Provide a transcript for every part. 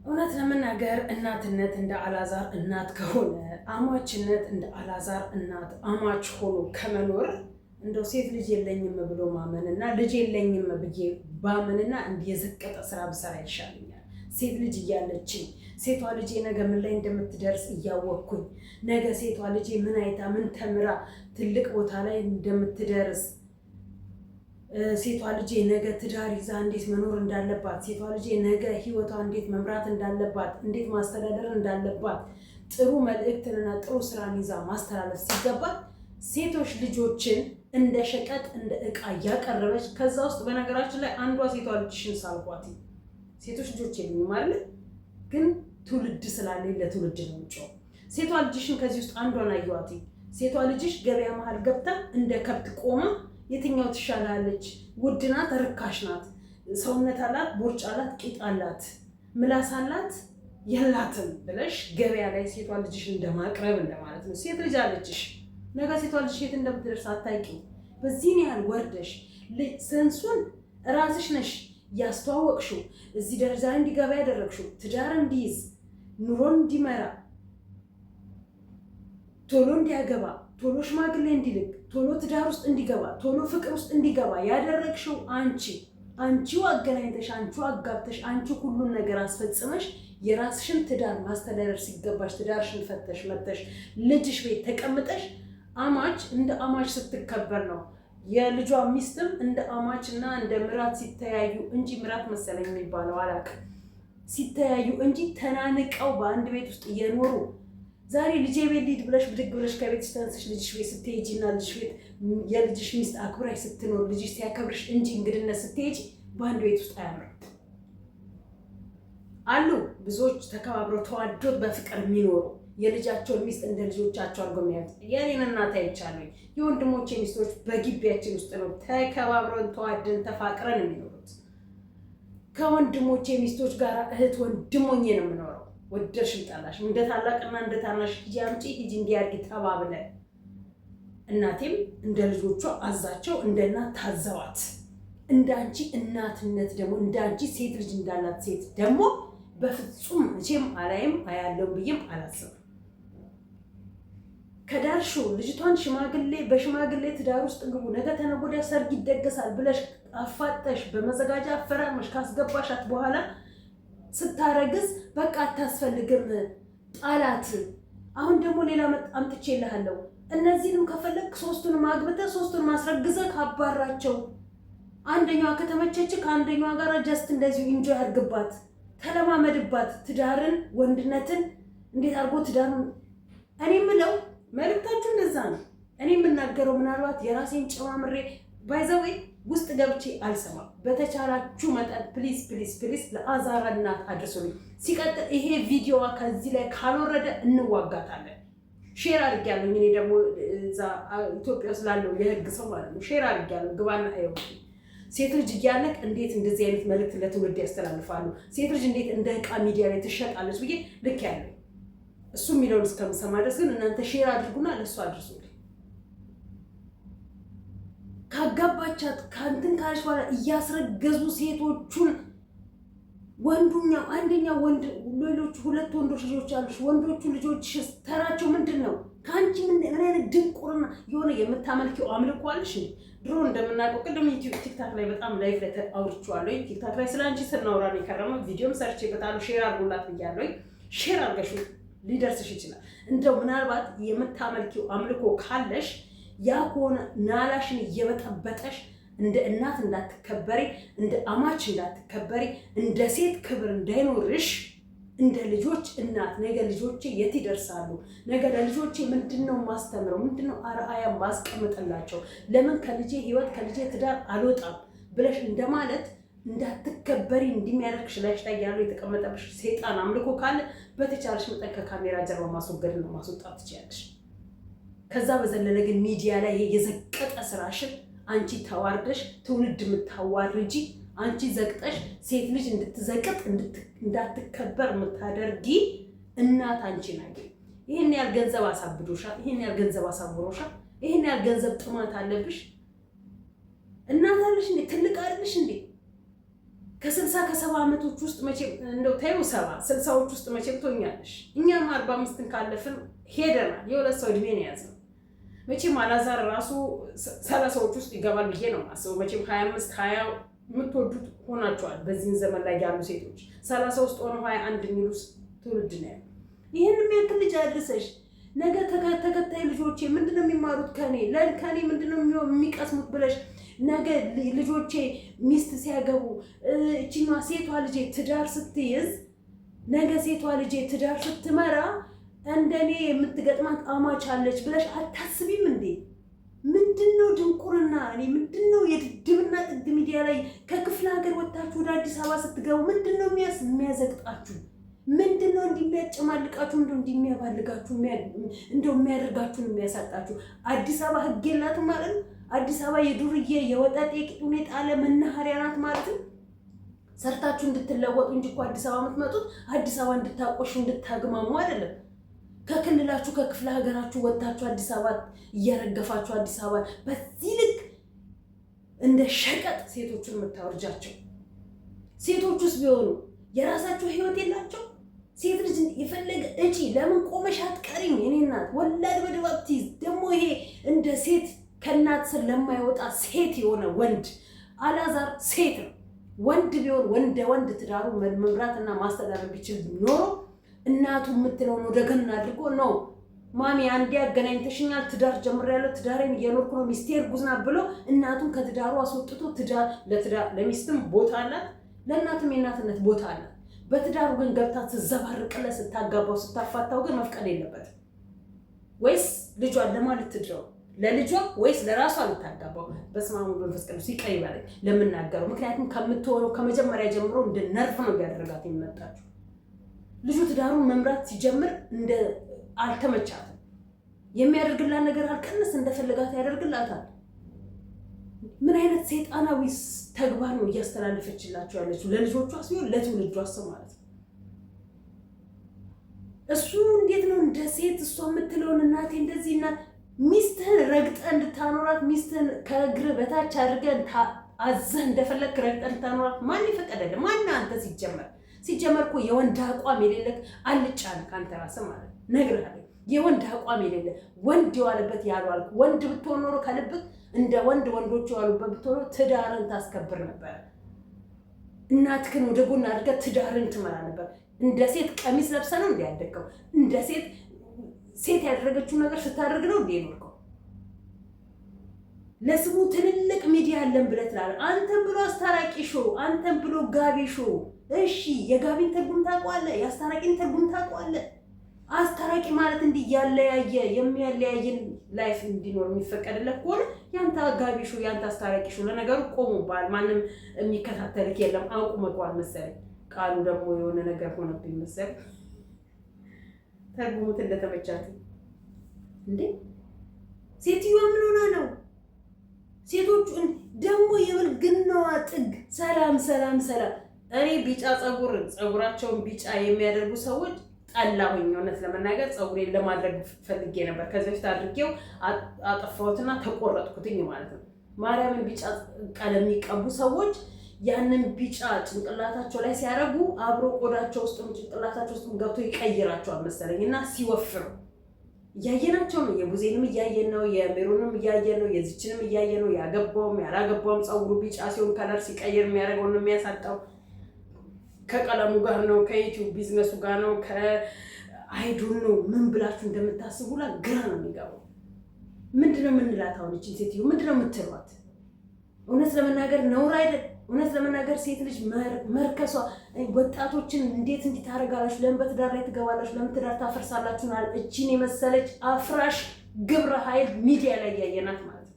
እውነት ለመናገር እናትነት እንደ አላዛር እናት ከሆነ አማችነት እንደ አላዛር እናት አማች ሆኖ ከመኖር እንደው ሴት ልጅ የለኝም ብሎ ማመንና ልጅ የለኝም ብዬ ባመንና የዘቀጠ ስራ ብሰራ ይሻለኛል። ሴት ልጅ እያለችኝ ሴቷ ልጄ ነገ ምን ላይ እንደምትደርስ እያወቅኩኝ ነገ ሴቷ ልጄ ምን አይታ ምን ተምራ ትልቅ ቦታ ላይ እንደምትደርስ ሴቷ ልጄ ነገ ትዳር ይዛ እንዴት መኖር እንዳለባት ሴቷ ልጄ ነገ ህይወቷ እንዴት መምራት እንዳለባት እንዴት ማስተዳደር እንዳለባት ጥሩ መልእክትንና ጥሩ ስራን ይዛ ማስተላለፍ ሲገባት ሴቶች ልጆችን እንደ ሸቀጥ እንደ ዕቃ እያቀረበች ከዛ ውስጥ በነገራችን ላይ አንዷ ሴቷ ልጅሽን ሳልኳት ሴቶች ልጆች የሉኝም አይደል ግን ትውልድ ስላለኝ ለትውልድ ነው የምጮው። ሴቷ ልጅሽን ከዚህ ውስጥ አንዷን አየኋት። ሴቷ ልጅሽ ገበያ መሀል ገብታ እንደ ከብት ቆማ የትኛው ትሻላለች? ውድ ናት፣ ርካሽ ናት፣ ሰውነት አላት፣ ቦርጭ አላት፣ ቂጥ አላት፣ ምላስ አላት የላትም ብለሽ ገበያ ላይ ሴቷ ልጅሽን እንደማቅረብ እንደማለት ነው። ሴት ልጅ አለችሽ፣ ነገ ሴቷ ልጅሽ የት እንደምትደርስ አታውቂም። በዚህን ያህል ወርደሽ ስንሱን ራስሽ ነሽ ያስተዋወቅሽው፣ እዚህ ደረጃ ላይ እንዲገባ ያደረግሽው፣ ትዳር እንዲይዝ ኑሮን እንዲመራ ቶሎ እንዲያገባ ቶሎ ሽማግሌ እንዲልክ ቶሎ ትዳር ውስጥ እንዲገባ ቶሎ ፍቅር ውስጥ እንዲገባ ያደረግሽው አንቺው አገናኝተሽ አንቺው አጋብተሽ አንቺ ሁሉን ነገር አስፈጽመሽ የራስሽን ትዳር ማስተዳደር ሲገባሽ ትዳርሽን ፈተሽ መተሽ ልጅሽ ቤት ተቀምጠሽ አማች እንደ አማች ስትከበር ነው የልጇ ሚስትም እንደ አማችና እንደ ምራት ሲተያዩ እንጂ ምራት መሰለኝ የሚባለው አላውቅም ሲተያዩ እንጂ ተናንቀው በአንድ ቤት ውስጥ እየኖሩ ዛሬ ልጄ ቤት ልሂድ ብለሽ ብድግ ብለሽ ከቤት ስተንስሽ ልጅሽ ቤት ስትሄጂና ልጅሽ ቤት የልጅሽ ሚስት አክብራሽ ስትኖር ልጅሽ ሲያከብርሽ እንጂ እንግድነት ስትሄጂ በአንድ ቤት ውስጥ አያምርም። አሉ ብዙዎች ተከባብረው ተዋዶት በፍቅር የሚኖሩ የልጃቸውን ሚስት እንደ ልጆቻቸው አድርገው የሚያዩት የኔን እናት አይቻለሁ። የወንድሞቼ ሚስቶች በግቢያችን ውስጥ ነው ተከባብረን ተዋደን ተፋቅረን የሚኖሩት። ከወንድሞቼ ሚስቶች ጋር እህት ወንድሞኜ ነው የምኖረው። ወደድሽም ጠላሽም እንደ ታላቅና እንደ ታናሽ ሂጂ አምጪ ሂጂ እንዲያርጊ ተባብለን እናቴም እንደ ልጆቿ አዛቸው እንደ እናት ታዘዋት። እንዳንቺ እናትነት ደግሞ እንዳንቺ ሴት ልጅ እንዳላት ሴት ደግሞ በፍጹም መቼም አላይም አያለው ብዬም አላስብም። ከዳርሹ ልጅቷን በሽማግሌ ትዳር ውስጥ ግቡ ነገ ተነገ ወዲያ ሰርግ ይደገሳል ብለሽ አፋጠሽ በመዘጋጃ አፈራርመሽ ካስገባሻት በኋላ ስታረግዝ በቃ አታስፈልግም ጣላት። አሁን ደግሞ ሌላ አምጥቼልሃለሁ እነዚህንም ከፈለክ ሶስቱንም አግብተህ ሶስቱንም አስረግዘህ ካባራቸው አንደኛዋ ከተመቸች ከአንደኛዋ ጋር ጀስት እንደዚሁ ኢንጆይ አድርግባት ተለማመድባት ትዳርን ወንድነትን እንዴት አድርጎ ትዳርን እኔ የምለው መልእክታችሁ እንደዛ ነው። እኔ የምናገረው ምናልባት የራሴን ጨማምሬ ባይዘዌ ውስጥ ገብቼ አልሰማም። በተቻላችሁ መጠን ፕሊዝ ፕሊዝ ፕሊዝ ለአዛራ እናት አድርሱልኝ። ሲቀጥል ይሄ ቪዲዮዋ ከዚህ ላይ ካልወረደ እንዋጋታለን። ሼር አድርጊያለሁ። እኔ ደግሞ እዛ ኢትዮጵያ ስላለው የህግ ሰው ማለት ነው ሼር አድርጊያለሁ። ግባና አይው ሴት ልጅ እያለቅ እንዴት እንደዚህ አይነት መልእክት ለትውልድ ያስተላልፋሉ? ሴት ልጅ እንዴት እንደ ዕቃ ሚዲያ ላይ ትሸጣለች ብዬ ልክ ያለው እሱ የሚለውን እስከምሰማ ድረስ ግን እናንተ ሼር አድርጉና ለእሱ አድርሱልኝ። ካጋባቻት ከአንትን ካለች በኋላ እያስረገዙ ሴቶቹን ወንዱኛው አንደኛው ወንድ ሌሎቹ ሁለት ወንዶች ልጆች አሉሽ። ወንዶቹ ልጆች ተራቸው ምንድን ነው? ከአንቺ ምን አይነት ድንቁርና የሆነ የምታመልኪው አምልኮ አለሽ? ድሮ እንደምናውቀው ቅድም ቲክታክ ላይ በጣም ላይፍ ላይ አውርቼዋለሁ። ቲክታክ ላይ ስለ አንቺ ስናወራ ነው የከረመው። ቪዲዮም ሰርቼበታለሁ። ሼር አድርጉላት ብያለሁ። ሼር አድርገሽው ሊደርስሽ ይችላል። እንደው ምናልባት የምታመልኪው አምልኮ ካለሽ ያ ከሆነ ናላሽን እየበጠበጠሽ እንደ እናት እንዳትከበሪ፣ እንደ አማች እንዳትከበሪ፣ እንደ ሴት ክብር እንዳይኖርሽ እንደ ልጆች እናት ነገ ልጆቼ የት ይደርሳሉ? ነገ ለልጆቼ ምንድነው ማስተምረው? ምንድነው አርአያ ማስቀምጥላቸው? ለምን ከልጄ ህይወት ከልጄ ትዳር አልወጣም ብለሽ እንደማለት እንዳትከበሪ እንደሚያደርግሽ ላይሽ ላይ ያለው የተቀመጠብሽ ሰይጣን አምልኮ ካለ በተቻለሽ መጠን ከካሜራ ጀርባ ማስወገድ ነው ማስወጣት ትችያለሽ። ከዛ በዘለለ ግን ሚዲያ ላይ ይሄ የዘቀጠ ስራሽን አንቺ ተዋርደሽ ትውልድ የምታዋርጂ አንቺ ዘቅጠሽ ሴት ልጅ እንድትዘቅጥ እንዳትከበር የምታደርጊ እናት አንቺ ናት። ይሄን ያህል ገንዘብ አሳብዶሻል። ይሄን ያህል ገንዘብ አሳብሮሻል። ይሄን ያህል ገንዘብ ጥማት አለብሽ። እናት አለሽ እንዴ? ትልቅ አይደለሽ እንዴ? ከ60 ከ70 ዓመቶች ውስጥ መቼ እንደው ታዩ 60ዎች ውስጥ መቼ ትሆኛለሽ? እኛም 45ን ካለፍን ሄደናል። የሁለት ሰው እድሜ ነው የያዝነው። መቼም አላዛር ራሱ 30ዎች ውስጥ ይገባል ብዬ ነው የማስበው። መቼም 25 20 የምትወዱት ሆናችኋል። በዚህን ዘመን ላይ ያሉ ሴቶች 30 ውስጥ ሆነው 21 የሚሉ ትውልድ ነው ያለው። ይህን የሚያክል ልጅ አድርሰሽ ነገ ተከታይ ልጆቼ ምንድነው የሚማሩት ከኔ ምንድነው የሚቀስሙት ብለሽ ነገ ልጆቼ ሚስት ሲያገቡ እቺኛዋ ሴቷ ልጄ ትዳር ስትይዝ ነገ ሴቷ ልጄ ትዳር ስትመራ እንደኔ የምትገጥማት አማች አለች ብለሽ አታስቢም እንዴ? ምንድነው ድንቁርና? እኔ ምንድነው የድብና ጥግ ሚዲያ ላይ ከክፍለ ሀገር ወጣችሁ ወደ አዲስ አበባ ስትገቡ ምንድነው የሚያዘቅጣችሁ? ምንድነው እንዲሚያጨማልቃችሁ እንደሚያባልጋችሁ የሚያደርጋችሁን የሚያሳጣችሁ? አዲስ አበባ ህግ የላትም ማለት ነው። አዲስ አበባ የዱርዬ የወጣጤ ቂጡን የጣለ መናኸሪያ ናት ማለት ነው። ሰርታችሁ እንድትለወጡ እንጂ እኮ አዲስ አበባ የምትመጡት አዲስ አበባ እንድታቆሹ እንድታግማሙ አይደለም። ከክልላችሁ ከክፍለ ሀገራችሁ ወጣችሁ አዲስ አበባ እያረገፋችሁ አዲስ አበባ በዚህ ልክ እንደ ሸቀጥ ሴቶችን የምታወርጃቸው ሴቶቹስ ቢሆኑ የራሳቸው ህይወት የላቸው? ሴት ልጅ የፈለገ እጪ ለምን ቆመሽ አትቀሪም? የኔ እናት ወላድ በድባብ ትይዝ። ደግሞ ይሄ እንደ ሴት ከእናት ስር ለማይወጣ ሴት የሆነ ወንድ አላዛር ሴት ነው። ወንድ ቢሆን ወንድ ትዳሩ መምራትና ማስተዳደር ቢችል ኖሮ እናቱ የምትለውን ወደ ገና አድርጎ ነው ማሚ አንዴ አገናኝተሽኛል፣ ትዳር ጀምሬያለሁ፣ ትዳሬን እየኖርኩ ነው፣ ሚስቴ እርጉዝ ናት ብሎ እናቱን ከትዳሩ አስወጥቶ ለሚስትም ቦታ አላት፣ ለእናትም የእናትነት ቦታ አላት። በትዳሩ ግን ገብታ ትዘባርቅለት ስታጋባው ስታፋታው ግን መፍቀድ የለበትም። ወይስ ልጇን ለማለት ትድረው ለልጇ ወይስ ለራሷ ልታጋባው? በስመ አብ ወወልድ ወመንፈስ ቅዱስ ይቅር ይበለኝ ለምናገረው። ምክንያቱም ከምትወረው ከመጀመሪያ ጀምሮ እንደ ነርፍ ነው ያደረጋት የሚመጣችው። ልጁ ትዳሩን መምራት ሲጀምር እንደ አልተመቻትም። የሚያደርግላት ነገር አልቀነስ እንደፈለጋት ያደርግላታል። ምን አይነት ሰይጣናዊ ተግባር ነው እያስተላለፈችላቸው ያለችው? ለልጆቿ ሲሆን ለትውልዷስ ማለት ነው። እሱ እንዴት ነው እንደ ሴት እሷ የምትለውን እናቴ እንደዚህ እናት ሚስትህን ረግጠህ እንድታኖራት ሚስትህን ከእግር በታች አድርገህ አዘህ እንደፈለግህ ረግጠህ እንድታኖራት ማን ይፈቀደልህ? ማን አንተ? ሲጀመር እኮ የወንድ አቋም የሌለህ አልጫ ነህ ከአንተ ራስህ ማለት ነግሬሃለሁ። የወንድ አቋም የሌለህ ወንድ የዋለበት ያልዋልክ ወንድ ብትሆን ኖሮ ከልብህ እንደ ወንዶቹ ያሉበት ብትሆን ትዳርን ታስከብር ነበር። እናትህን ወደ ጎን አድርገህ ትዳርን ትመራ ነበር። እንደ ሴት ቀሚስ ለብሰህ ነው እንዲያደርገው እንደ ሴት ያደረገችው ነገር ስታደርግ ነው እንዴ ኖርከው? ለስሙ ትልልቅ ሚዲያ አለን ብለህ ትላለህ። አንተም ብሎ አስታራቂ ሾው፣ አንተም ብሎ ጋቢ ሾው። እሺ የጋቢን ትርጉም ታውቀዋለህ? የአስታራቂን ትርጉም ታውቀዋለህ? አስታራቂ ማለት እንዲህ የሚያለያየን ላይፍ እንዲኖር የሚፈቀድለት ከሆነ ያንተ ጋቢ ሾው፣ ያንተ አስታራቂ ሾው። ለነገሩ ቆሙባል፣ ማንም የሚከታተልክ የለም። አቁመቋል መሰለኝ። ቃሉ ደግሞ የሆነ ነገር ሆነብኝ መሰለኝ። ተርጉሙት እንደተመቻችሁ እንዴ። ሴትዮዋ ምን ሆና ነው? ሴቶቹ ደግሞ የብልግናዋ ጥግ። ሰላም። እኔ ቢጫ ፀጉራቸውን ቢጫ የሚያደርጉ ሰዎች ጠላሁኝ። እውነት ለመናገር ፀጉሬን ለማድረግ ፈልጌ ነበር። ከዚህ በፊት አድርጌው አጠፋሁትና ተቆረጥኩትኝ ማለት ነው። ማርያምን ቢጫ ቀለም የሚቀቡ ሰዎች ያንን ቢጫ ጭንቅላታቸው ላይ ሲያረጉ አብሮ ቆዳቸው ውስጥም ጭንቅላታቸው ውስጥም ገብቶ ይቀይራቸዋል መሰለኝ እና ሲወፍሩ እያየናቸው ነው። የቡዜንም እያየን ነው፣ የሜሮንም እያየን ነው፣ የዚችንም እያየን ነው። ያገባውም ያላገባውም ፀጉሩ ቢጫ ሲሆን ከለር ሲቀይር የሚያደርገው ነው የሚያሳጣው። ከቀለሙ ጋር ነው፣ ከዩቲዩብ ቢዝነሱ ጋር ነው፣ ከአይዱን ነው። ምን ብላችሁ እንደምታስቡ ላ ግራ ነው የሚገባው። ምንድነው የምንላት አሁን? እቺ ሴትዮ ምንድነው የምትሏት? እውነት ለመናገር ነውር አይደል? እውነት ለመናገር ሴት ልጅ መርከሷ ወጣቶችን እንዴት እንዲታረጋላችሁ? ለምን በትዳር ላይ ትገባላችሁ? ለምን ትዳር ታፈርሳላችሁ? እቺን የመሰለች አፍራሽ ግብረ ኃይል ሚዲያ ላይ ያየናት ማለት ነው።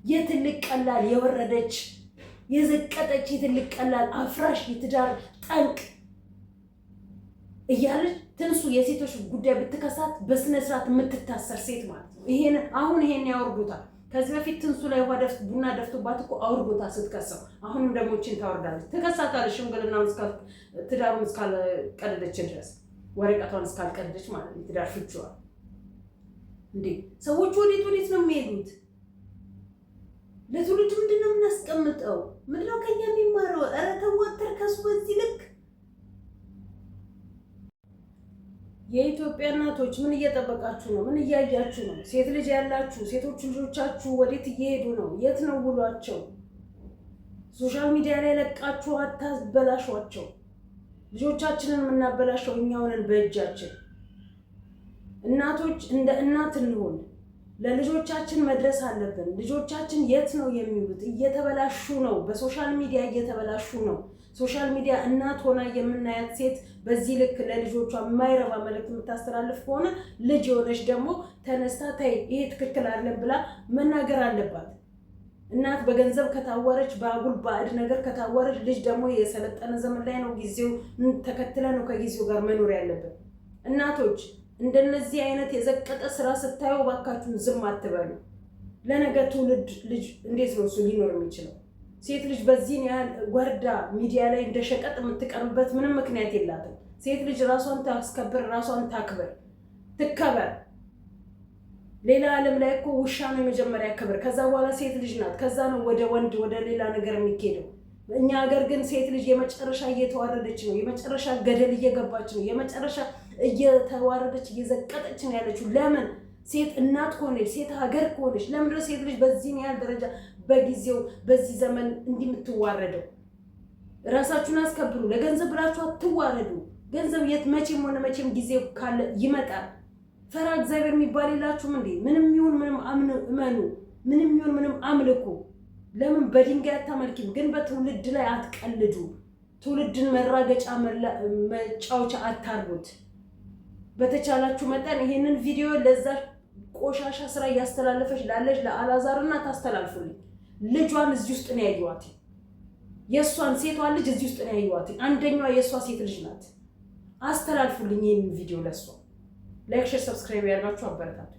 የትልቅ ቀላል የወረደች የዘቀጠች የትልቅ ቀላል አፍራሽ የትዳር ጠንቅ እያለች ትንሱ የሴቶች ጉዳይ ብትከሳት በስነ ስርዓት የምትታሰር ሴት ማለት ነው። ይሄን ያወርዱታል። ከዚህ በፊት ትንሱ ላይ ቡና ደፍቶባት እኮ አውርዶታ ስትከሰው፣ አሁንም ደግሞ እችን ታወርዳለች፣ ትከሳታለች። ሽምግልናውን ትዳሩን እስካልቀደደች ድረስ ወረቀቷን እስካልቀደደች ማለት ነው። ትዳር ፍቺዋ እንዴ! ሰዎቹ ወዴት ነው የሚሄዱት? ለትውልድ ምንድን ነው የምናስቀምጠው? ምንድነው ከኛ የሚማረው? ኧረ ተወተር ከሱ በዚህ ልክ የኢትዮጵያ እናቶች ምን እየጠበቃችሁ ነው? ምን እያያችሁ ነው? ሴት ልጅ ያላችሁ ሴቶች ልጆቻችሁ ወዴት እየሄዱ ነው? የት ነው ውሏቸው? ሶሻል ሚዲያ ላይ ለቃችሁ አታበላሿቸው። ልጆቻችንን የምናበላሸው እኛው ነን በእጃችን። እናቶች እንደ እናት እንሆን። ለልጆቻችን መድረስ አለብን። ልጆቻችን የት ነው የሚውሉት? እየተበላሹ ነው። በሶሻል ሚዲያ እየተበላሹ ነው። ሶሻል ሚዲያ እናት ሆና የምናያት ሴት በዚህ ልክ ለልጆቿ የማይረባ መልዕክት የምታስተላልፍ ከሆነ ልጅ የሆነች ደግሞ ተነስታ ተይ ይሄ ትክክል አይደለም ብላ መናገር አለባት። እናት በገንዘብ ከታወረች፣ በአጉል ባዕድ ነገር ከታወረች፣ ልጅ ደግሞ የሰለጠነ ዘመን ላይ ነው፣ ጊዜው ተከትለ ነው ከጊዜው ጋር መኖር ያለብን። እናቶች እንደነዚህ አይነት የዘቀጠ ስራ ስታዩ ባካችሁን ዝም አትበሉ። ለነገ ትውልድ ልጅ እንዴት ነው እሱ ሊኖር የሚችለው? ሴት ልጅ በዚህን ያህል ወርዳ ሚዲያ ላይ እንደ ሸቀጥ የምትቀርብበት ምንም ምክንያት የላትም። ሴት ልጅ ራሷን ታስከብር፣ ራሷን ታክብር፣ ትከበር። ሌላ ዓለም ላይ እኮ ውሻ ነው የመጀመሪያ ክብር፣ ከዛ በኋላ ሴት ልጅ ናት፣ ከዛ ነው ወደ ወንድ ወደ ሌላ ነገር የሚኬደው። እኛ ሀገር ግን ሴት ልጅ የመጨረሻ እየተዋረደች ነው፣ የመጨረሻ ገደል እየገባች ነው፣ የመጨረሻ እየተዋረደች እየዘቀጠች ነው ያለችው። ለምን? ሴት እናት ከሆነች ሴት ሀገር ከሆነች ለምንድን ነው ሴት ልጅ በዚህን ያህል ደረጃ በጊዜው በዚህ ዘመን እንዲህ የምትዋረደው? ራሳችሁን አስከብሩ። ለገንዘብ ብላችሁ አትዋረዱ። ገንዘብ የት መቼም ሆነ መቼም ጊዜው ካለ ይመጣል። ፈራ እግዚአብሔር የሚባል የላችሁም እንዴ? ምንም ይሁን ምንም እመኑ፣ ምንም ይሁን ምንም አምልኩ። ለምን በድንጋይ አታመልኪም? ግን በትውልድ ላይ አትቀልዱ። ትውልድን መራገጫ መጫወቻ አታርጉት። በተቻላችሁ መጠን ይሄንን ቪዲዮ ለዛ ቆሻሻ ስራ እያስተላለፈች ላለች ለአላዛርና ታስተላልፉልኝ። ልጇን እዚህ ውስጥ ነው ያዩዋት። የእሷን ሴቷን ልጅ እዚህ ውስጥ ነው ያዩዋት። አንደኛዋ የእሷ ሴት ልጅ ናት። አስተላልፉልኝ ይሄንን ቪዲዮ ለሷ። ላይክ፣ ሼር፣ ሰብስክራይብ ያደርጋችሁ አበረታቱ።